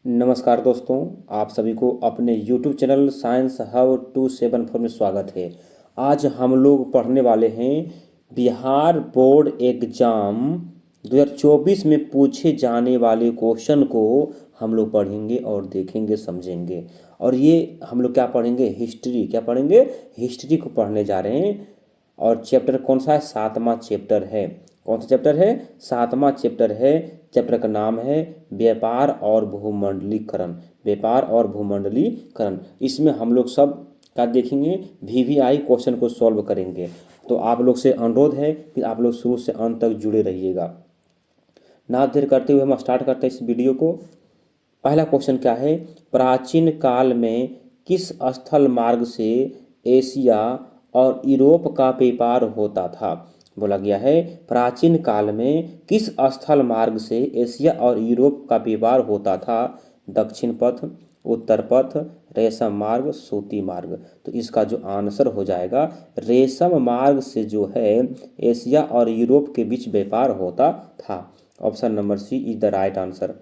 नमस्कार दोस्तों, आप सभी को अपने YouTube चैनल साइंस हब 274 में स्वागत है। आज हम लोग पढ़ने वाले हैं बिहार बोर्ड एग्ज़ाम 2024 में पूछे जाने वाले क्वेश्चन को हम लोग पढ़ेंगे और देखेंगे, समझेंगे। और ये हम लोग क्या पढ़ेंगे? हिस्ट्री। क्या पढ़ेंगे? हिस्ट्री को पढ़ने जा रहे हैं। और चैप्टर कौन सा है? 7वां चैप्टर है। कौन सा चैप्टर है? 7वां चैप्टर है। चैप्टर का नाम है व्यापार और भूमंडलीकरण। व्यापार और भूमंडलीकरण। इसमें हम लोग सब क्या देखेंगे? वीवीआई क्वेश्चन को सॉल्व करेंगे। तो आप लोग से अनुरोध है कि आप लोग शुरू से अंत तक जुड़े रहिएगा। ना देर करते हुए हम स्टार्ट करते हैं इस वीडियो को। पहला क्वेश्चन क्या है? प्राचीन काल में किस स्थल मार्ग से एशिया और यूरोप का व्यापार होता था? बोला गया है प्राचीन काल में किस स्थल मार्ग से एशिया और यूरोप का व्यापार होता था? दक्षिण पथ, उत्तर पथ, रेशम मार्ग, सूती मार्ग। तो इसका जो आंसर हो जाएगा रेशम मार्ग से जो है एशिया और यूरोप के बीच व्यापार होता था। Option number C is the right answer.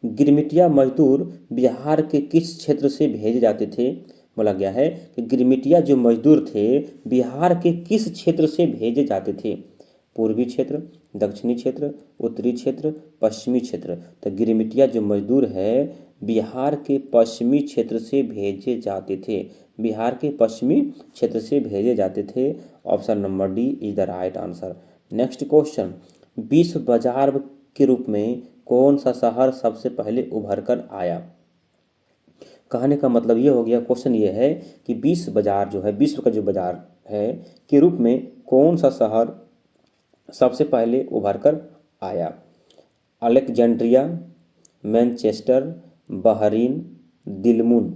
गिरमिटिया मजदूर बिहार के किस क्षेत्र से भेजे जाते थे? बोला गया है कि गिरमिटिया जो मजदूर थे बिहार के किस क्षेत्र से भेजे जाते थे? पूर्वी क्षेत्र, दक्षिणी क्षेत्र, उत्तरी क्षेत्र, पश्चिमी क्षेत्र। तो गिरमिटिया जो मजदूर है बिहार के पश्चिमी क्षेत्र से भेजे जाते थे। बिहार के पश्चिमी क्षेत्र से भेजे जाते थे। Option number D is the right answer. Next question, विश्व बाजार के रूप में कौन सा शहर सबसे पहले उभर कर आया? कहने का मतलब ये हो गया, क्वेश्चन ये है कि विश्व बाजार जो है, विश्व का जो बाजार है के रूप में कौन सा शहर सबसे पहले उभर कर आया? Alexandria, Manchester, Bahrain, Dilmun.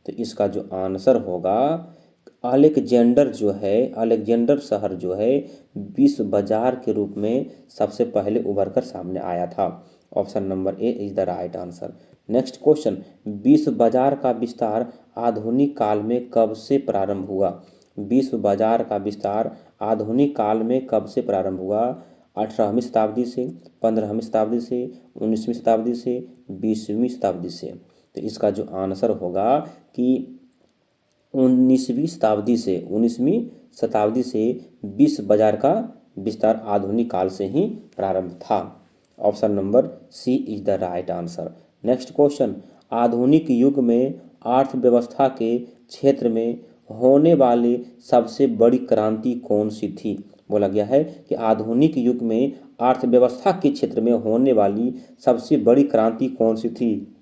तो इसका जो आंसर होगा अलेक्जेंडर जो है, अलेक्जेंडर शहर जो है विश्व बाजार के रूप में सबसे पहले उभर कर सामने आया था। Option number A is the right answer. Next question, विश्व बाजार का विस्तार आधुनिक काल में कब से प्रारंभ हुआ? विश्व बाजार का विस्तार आधुनिक काल में कब से प्रारंभ हुआ? 18वीं शताब्दी से, 15वीं शताब्दी से, 19वीं शताब्दी से, 20वीं शताब्दी से। तो इसका जो आंसर होगा कि 19वीं शताब्दी से विश्व बाजार का विस्तार आधुनिक काल से ही प्रारंभ था। Option number C is the right answer. Next question, आधुनिक युग में अर्थव्यवस्था के क्षेत्र में होने वाली सबसे बड़ी क्रांति कौन सी थी? बोला गया है कि आधुनिक युग में अर्थव्यवस्था के क्षेत्र में होने वाली सबसे बड़ी क्रांति कौन सी थी?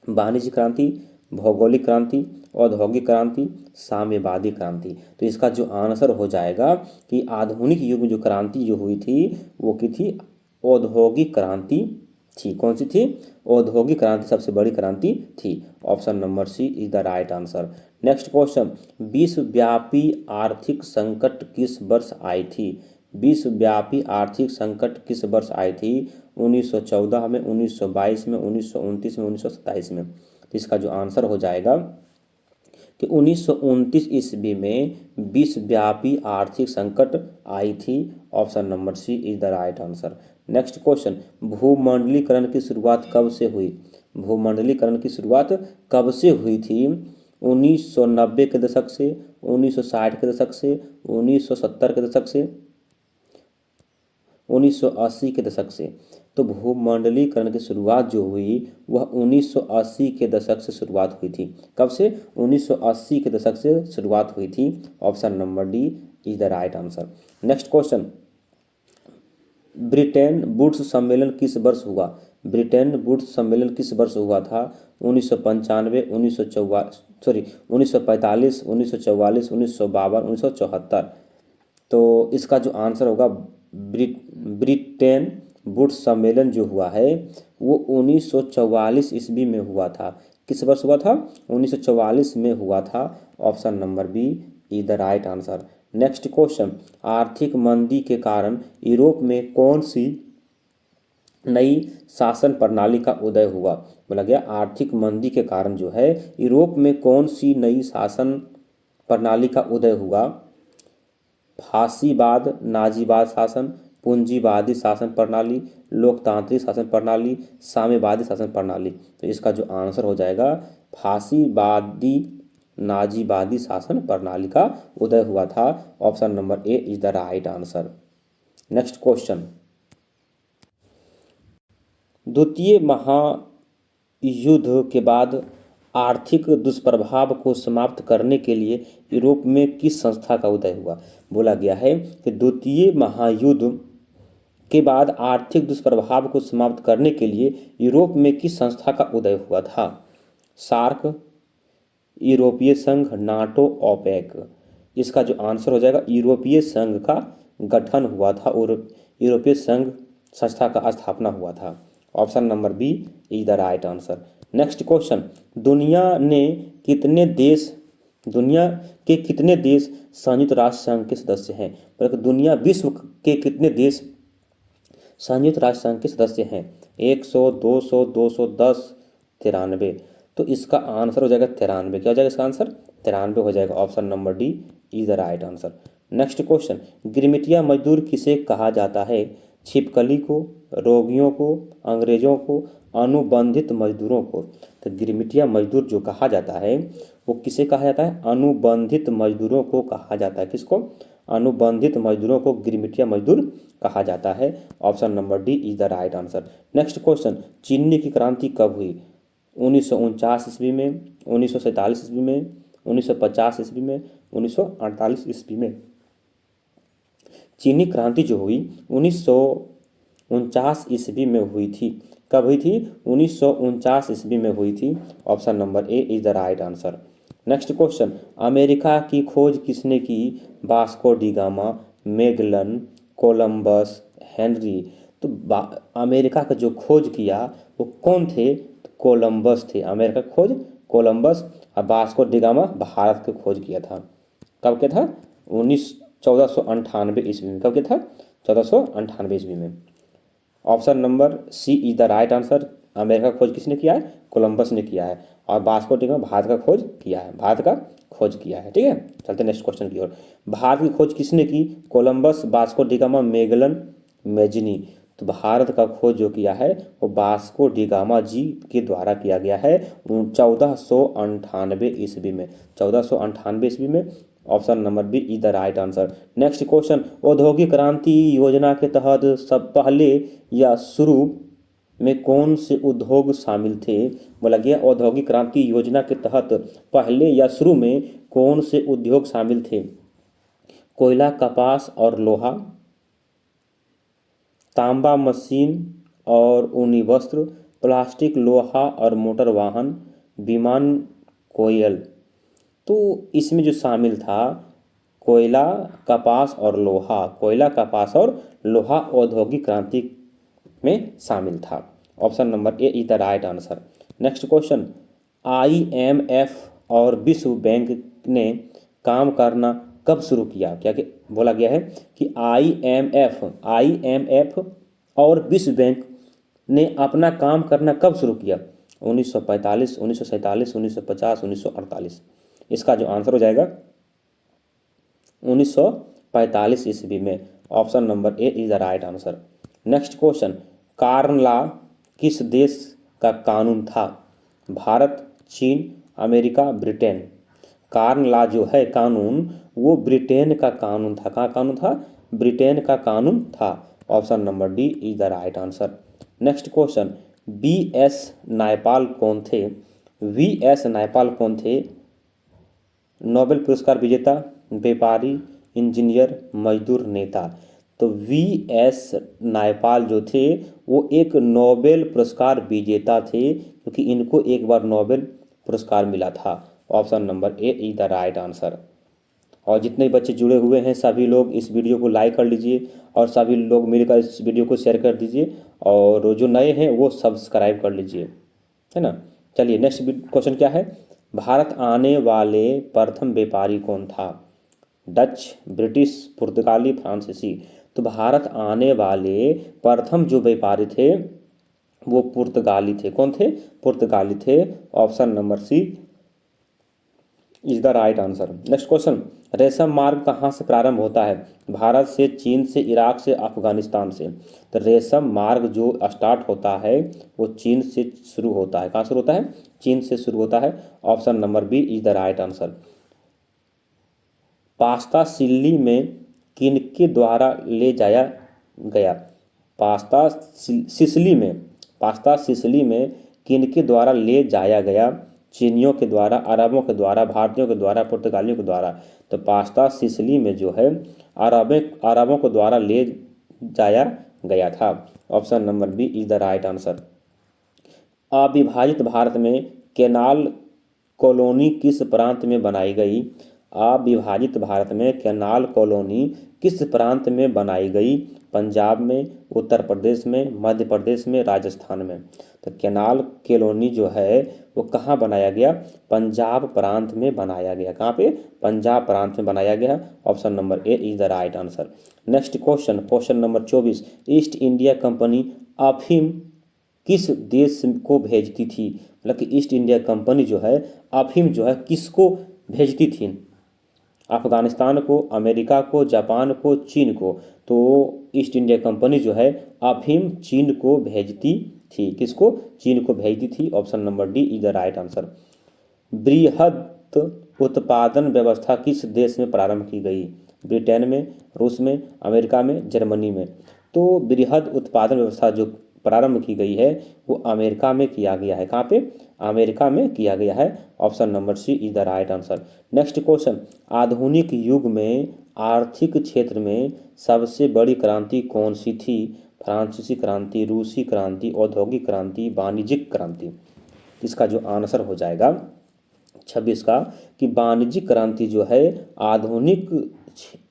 वाणिज्य क्रांति, भौगोलिक क्रांति, औद्योगिक क्रांति, साम्यवादी क्रांति। तो इसका जो आंसर हो जाएगा कि आधुनिक युग में जो क्रांति जो हुई थी वो की थी औद्योगिक क्रांति थी। कौन सी थी? औद्योगिक क्रांति सबसे बड़ी क्रांति थी। Option number C is the right answer. Next question, विश्वव्यापी आर्थिक संकट किस वर्ष आई थी? विश्वव्यापी आर्थिक संकट किस वर्ष आई थी? 1914 में, 1922 में, 1929 में, 1927 में। तो इसका जो आंसर हो जाएगा कि 1929 ईस्वी में विश्वव्यापी आर्थिक संकट आई थी। Option number C is the right answer. Next question, भूमंडलीकरण की शुरुआत कब से हुई? भूमंडलीकरण की शुरुआत कब से हुई थी? 1990 के दशक से, 1960 के दशक से, 1970 के दशक से, 1980 के दशक से। तो भूमंडलीकरण की शुरुआत जो हुई वह 1980 के दशक से शुरुआत हुई थी। कब से? 1980 के दशक से शुरुआत हुई थी। Option number D is the right answer. Next question, Bretton Woods सम्मेलन किस वर्ष हुआ? ब्रिटेन वुड्स सम्मेलन किस वर्ष हुआ था? 1995, 1945, 1944, 1952, 1974। तो इसका जो आंसर होगा ब्रिटेन वुड्स सम्मेलन जो हुआ है वो 1944 ईस्वी में हुआ था। किस वर्ष हुआ था? 1944 में हुआ था। Option number B is the right answer. Next question, आर्थिक मंदी के कारण यूरोप में कौन सी नई शासन प्रणाली का उदय हुआ? बोला गया आर्थिक मंदी के कारण जो है यूरोप में कौन सी नई शासन प्रणाली का उदय हुआ? फासीवाद, नाजीवाद शासन, पूंजीवादी शासन प्रणाली, लोकतांत्रिक शासन प्रणाली, साम्यवादी शासन प्रणाली। तो इसका जो आंसर हो जाएगा फासीवादी नाजीवादी शासन प्रणाली का उदय हुआ था। Option number A is the right answer. Next question, द्वितीय महायुद्ध के बाद आर्थिक दुष्प्रभाव को समाप्त करने के लिए यूरोप में किस संस्था का उदय हुआ। बोला गया है कि द्वितीय महायुद्ध के बाद आर्थिक दुष्प्रभाव को समाप्त करने के लिए यूरोप में किस संस्था का उदय हुआ था। सार्क, यूरोपीय संघ, नाटो, ओपेक। इसका जो आंसर हो जाएगा यूरोपीय संघ का गठन हुआ था और यूरोपीय संघ संस्था का स्थापना हुआ था। Option number B is the right answer. Next question, दुनिया के कितने देश संयुक्त राष्ट्र संघ के सदस्य हैं। दुनिया विश्व के कितने देश संयुक्त राष्ट्र संघ के सदस्य हैं। 100, 200, 210, 93। तो इसका आंसर हो जाएगा 93। क्या हो जाएगा इसका आंसर 93 हो जाएगा। Option number D is the right answer. Next question, गिरमिटिया मजदूर किसे कहा जाता है। छिपकली को, रोगियों को, अंग्रेजों को, अनुबंधित मजदूरों को। तो गिरमिटिया मजदूर जो कहा जाता है वो किसे कहा जाता है, अनुबंधित मजदूरों को कहा जाता है। किसको, अनुबंधित मजदूरों को गिरमिटिया मजदूर कहा जाता है। Option number D is the right answer. Next question, चीनी की क्रांति कब हुई। 1949 ईस्वी में, 1947 ईस्वी में, 1950 ईस्वी में, 1948 ईस्वी में। चीनी क्रांति जो हुई 1949 ईस्वी में हुई थी। कब हुई थी, 1949 ईस्वी में हुई थी। Option number A is the right answer. Next question, America की खोज किसने की। Vasco D gamma, Magellan, Columbus, Henry. तो अमेरिका का जो खोज किया वो कौन थे, कोलंबस थे। अमेरिका की खोज कोलंबस और वास्को डी गामा भारत की खोज किया था। कब क्या था, 1498 ईस्वी में। कब क्या था, 1498 ईस्वी में। Option number C is the right answer. America का खोज किसने किया है, कोलंबस ने किया है। और वास्को डी गामा भारत का खोज किया है, भारत का खोज किया है। ठीक है, चलते नेक्स्ट क्वेश्चन की ओर। भारत की खोज किसने की, Columbus, Vasco D gamma, Magellan, Mazzini. तो भारत का खोज जो किया है वो वास्को डी गामा जी के द्वारा किया गया है 1498 ईस्वी में। 1498 ईस्वी में। Option number B is the right answer. Next question, औद्योगिक क्रांति योजना के तहत सब पहले या शुरू में कौन से उद्योग शामिल थे। बोला गया औद्योगिक क्रांति योजना के तहत पहले या शुरू में कौन से उद्योग शामिल थे। कोयला, कपास और लोहा, तांबा, मशीन और ऊनी वस्त्र, प्लास्टिक, लोहा और मोटर वाहन, विमान, कोयल। तो इसमें जो शामिल था कोयला, कपास और लोहा। कोयला, कपास और लोहा औद्योगिक क्रांति में शामिल था। Option number A is the right answer. Next question, IMF और विश्व बैंक ने काम करना कब शुरू किया। क्या बोला गया है कि IMF और विश्व बैंक ने अपना काम करना कब शुरू किया। 1945, 1947, 1950, 1948। इसका जो आंसर हो जाएगा 1945 ईस्वी में। Option number A is the right answer. Next question, corn law किस देश का कानून था। भारत, चीन, अमेरिका, ब्रिटेन। कार्न लॉ जो है कानून वो ब्रिटेन का कानून था। कहाँ कानून था, ब्रिटेन का कानून था। Option number D is the right answer. Next question, BS Naipal कौन थे। VS नायपाल कौन थे, नोबेल पुरस्कार विजेता, व्यापारी, इंजीनियर, मजदूर नेता। तो VS नायपाल जो थे वो एक नोबेल पुरस्कार विजेता थे क्योंकि इनको एक बार नोबेल पुरस्कार मिला था। Option number A is the right answer. और जितने बच्चे जुड़े हुए हैं सभी लोग इस वीडियो को लाइक कर लीजिए और सभी लोग मिलकर इस वीडियो को शेयर कर दीजिए और जो नए हैं वो सब्सक्राइब कर लीजिए, है ना। चलिए नेक्स्ट क्वेश्चन क्या है, भारत आने वाले प्रथम व्यापारी कौन था। डच, ब्रिटिश, पुर्तगाली, फ्रांसीसी। तो भारत आने वाले प्रथम जो व्यापारी थे वो पुर्तगाली थे। कौन थे, पुर्तगाली थे। Option number C is the right answer. Next question, रेशम मार्ग कहाँ से प्रारंभ होता है? भारत से, चीन से, इराक से, अफगानिस्तान से? तो रेशम मार्ग जो स्टार्ट होता है वो चीन से शुरू होता है। कहाँ शुरू होता है? चीन से शुरू होता है। Option number B is the right answer. Pasta Sicily में किनके द्वारा ले जाया गया? पास्ता सिसली में, पास्ता सिसली में किनके द्वारा ले जाया गया? चीनियों के द्वारा, अरबों के द्वारा, भारतीयों के द्वारा, पुर्तगालियों के द्वारा? तो पास्ता सिसली में जो है अरबों के द्वारा ले जाया गया था। Option number B is the right answer. अविभाजित भारत में कैनाल कॉलोनी किस प्रांत में बनाई गई? अविभाजित भारत में कैनाल कॉलोनी किस प्रांत में बनाई गई? पंजाब में, उत्तर प्रदेश में, मध्य प्रदेश में, राजस्थान में? तो कैनाल कॉलोनी जो है वो कहाँ बनाया गया? पंजाब प्रांत में बनाया गया। कहाँ पे? पंजाब प्रांत में बनाया गया। Option number A is the right answer. Next question, question number 24, east India company अफीम किस देश को भेजती थी? मतलब कि ईस्ट इंडिया कंपनी जो है अफीम जो है किसको भेजती थी? अफगानिस्तान को, अमेरिका को, जापान को, चीन को? तो ईस्ट इंडिया कंपनी जो है अफीम चीन को भेजती थी। किसको? चीन को भेजती थी। Option number D is the right answer. बृहद उत्पादन व्यवस्था किस देश में प्रारंभ की गई? ब्रिटेन में, रूस में, अमेरिका में, जर्मनी में? तो बृहद उत्पादन व्यवस्था जो प्रारंभ की गई है वो अमेरिका में किया गया है। कहाँ पे? अमेरिका में किया गया है। Option number C is the right answer. Next question, आधुनिक युग में आर्थिक क्षेत्र में सबसे बड़ी क्रांति कौन सी थी? फ्रांसीसी क्रांति, रूसी क्रांति, औद्योगिक क्रांति, वाणिज्यिक क्रांति? इसका जो आंसर हो जाएगा 26 का कि वाणिज्यिक क्रांति जो है आधुनिक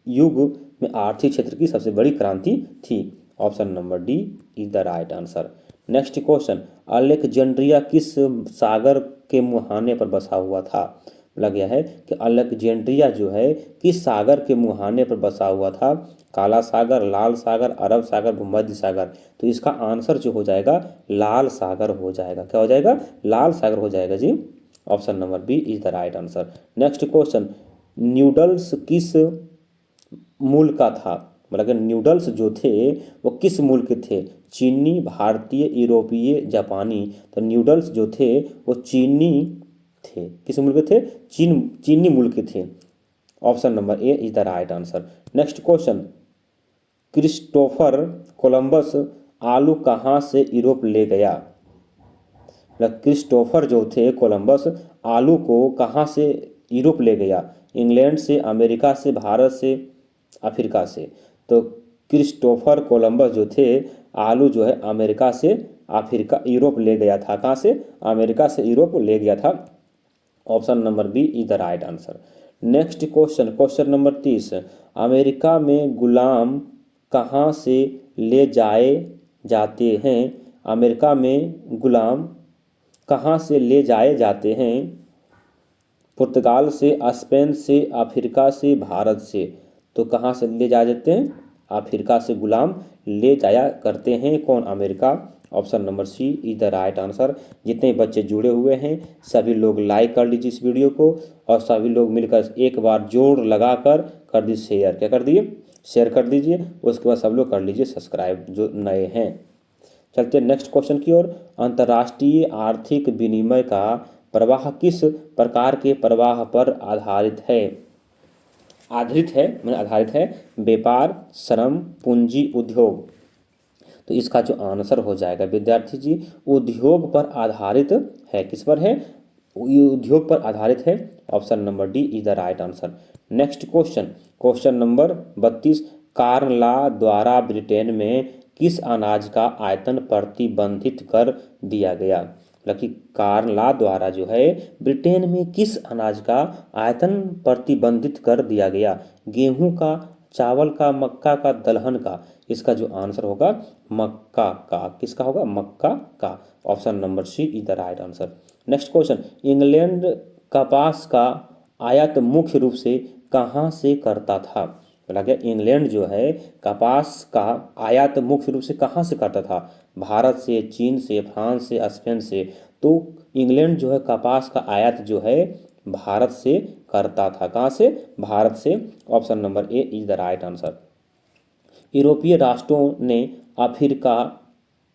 युग में आर्थिक क्षेत्र की सबसे बड़ी क्रांति थी। Option number D is the right answer. Next question, Alexandria किस सागर के मुहाने पर बसा हुआ था? लग गया है कि अलेक्जेंड्रिया जो है किस सागर के मुहाने पर बसा हुआ था? काला सागर, लाल सागर, अरब सागर, भूमध्य सागर? तो इसका आंसर जो हो जाएगा लाल सागर हो जाएगा। क्या हो जाएगा? लाल सागर हो जाएगा जी। Option number B is the right answer. Next question, noodles किस मूल का था? मतलब कि न्यूडल्स जो थे वो किस मूल के थे? चीनी, भारतीय, यूरोपीय, जापानी? तो न्यूडल्स जो थे वो चीनी थे। किस मूल के थे? चीनी मूल के थे। Option number A is the right answer. Next question, Christopher Columbus आलू कहाँ से यूरोप ले गया? मतलब क्रिस्टोफर जो थे कोलंबस आलू को कहाँ से यूरोप ले गया? इंग्लैंड से, अमेरिका से, भारत से, अफ्रीका से? तो क्रिस्टोफर कोलंबस जो थे आलू जो है अमेरिका से अफ्रीका यूरोप ले गया था। कहाँ से? अमेरिका से यूरोप ले गया था। Option number B is the right answer. Next question, question number 30, America में गुलाम कहाँ से ले जाए जाते हैं? अमेरिका में गुलाम कहाँ से ले जाए जाते हैं? पुर्तगाल से, स्पेन से, अफ्रीका से, भारत से? तो कहाँ से ले जाए जाते हैं? अफ्रीका से गुलाम ले जाया करते हैं। कौन? America. Option number C is the right answer. जितने बच्चे जुड़े हुए हैं सभी लोग लाइक कर लीजिए इस वीडियो को और सभी लोग मिलकर एक बार जोर लगाकर कर दीजिए शेयर। क्या कर दिए? शेयर कर दीजिए। उसके बाद सब लोग कर लीजिए सब्सक्राइब जो नए हैं। चलते नेक्स्ट क्वेश्चन की ओर। अंतर्राष्ट्रीय आर्थिक विनिमय का प्रवाह किस प्रकार के प्रवाह पर आधारित है? आधारित है व्यापार, श्रम, पूंजी, उद्योग? तो इसका जो आंसर हो जाएगा विद्यार्थी जी उद्योग पर आधारित है। किस पर है? उद्योग पर आधारित है। Option number D is the right answer. Next question, question number 32, कार्नला द्वारा ब्रिटेन में किस अनाज का आयतन प्रतिबंधित कर दिया गया? मतलब कि कार्नला द्वारा जो है ब्रिटेन में किस अनाज का आयतन प्रतिबंधित कर दिया गया? गेहूं का, चावल का, मक्का का, दलहन का? इसका जो आंसर होगा मक्का का। किसका होगा? मक्का का। Option number C is the right answer. Next question, England कपास का आयात मुख्य रूप से कहाँ से करता था? लगे इंग्लैंड जो है कपास का आयात मुख्य रूप से कहाँ से करता था? भारत से, चीन से, फ्रांस से, स्पेन से? तो इंग्लैंड जो है कपास का आयात जो है भारत से करता था। कहाँ से? भारत से। Option number A is the right answer. यूरोपीय राष्ट्रों ने अफ्रीका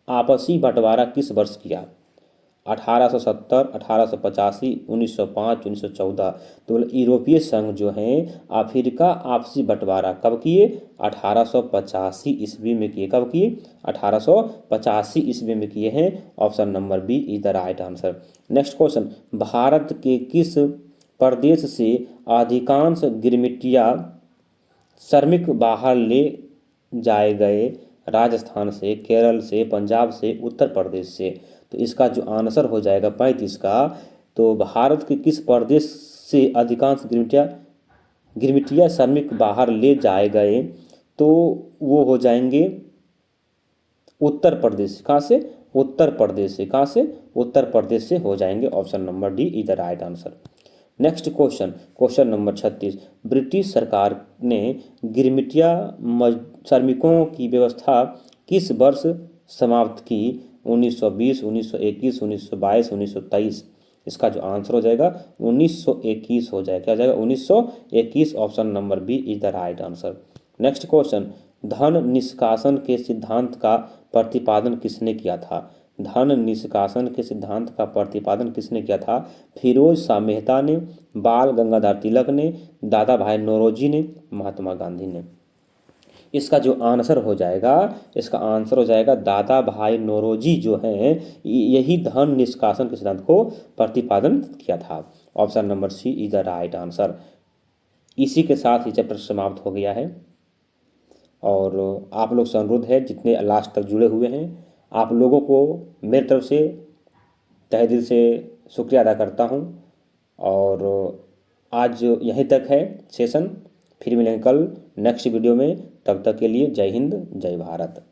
आपसी बंटवारा किस वर्ष किया? 1870, 1885, 1905, 1914। तो यूरोपीय संघ जो है अफ्रीका आपसी बंटवारा कब किए? 1885 ईस्वी में किए। कब किए? 1885 ईस्वी में किए हैं। Option number B is the right answer. Next question, Bharat के किस प्रदेश से अधिकांश गिरमिटिया श्रमिक बाहर ले जाए गए? राजस्थान से, केरल से, पंजाब से, उत्तर प्रदेश से। तो इसका जो आंसर हो जाएगा 35 का, तो भारत के किस प्रदेश से अधिकांश गिरमिटिया श्रमिक बाहर ले जाए गए? तो वो हो जाएंगे उत्तर प्रदेश। कहाँ से? उत्तर प्रदेश से। कहाँ से? उत्तर प्रदेश से हो जाएंगे। Option number D is the right answer. Next question, question number 36, British सरकार ने गिरमिटिया श्रमिकों की व्यवस्था किस वर्ष समाप्त की? 1920, 1921, 1922, 1923। इसका जो आंसर हो जाएगा 1921 हो जाएगा। क्या हो जाएगा? 1921। Option number B is the right answer. Next question, धन निष्कासन के सिद्धांत का प्रतिपादन किसने किया था? धन निष्कासन के सिद्धांत का प्रतिपादन किसने किया था? फिरोज शाह मेहता ने, बाल गंगाधर तिलक ने, दादा भाई नौरोजी ने, महात्मा गांधी ने। इसका जो आंसर हो जाएगा, इसका आंसर हो जाएगा दादा भाई नौरोजी जो हैं यही धन निष्कासन के सिद्धांत को प्रतिपादन किया था। Option number C is the right answer. इसी के साथ ये चैप्टर समाप्त हो गया है और आप लोग से अनुरोध है जितने लास्ट तक जुड़े हुए हैं आप लोगों को मेरी तरफ से तहे दिल से शुक्रिया अदा करता हूं। और आज यहीं तक है सेशन, फिर मिलेंगे कल नेक्स्ट वीडियो में। तब तक के लिए जय हिंद, जय भारत।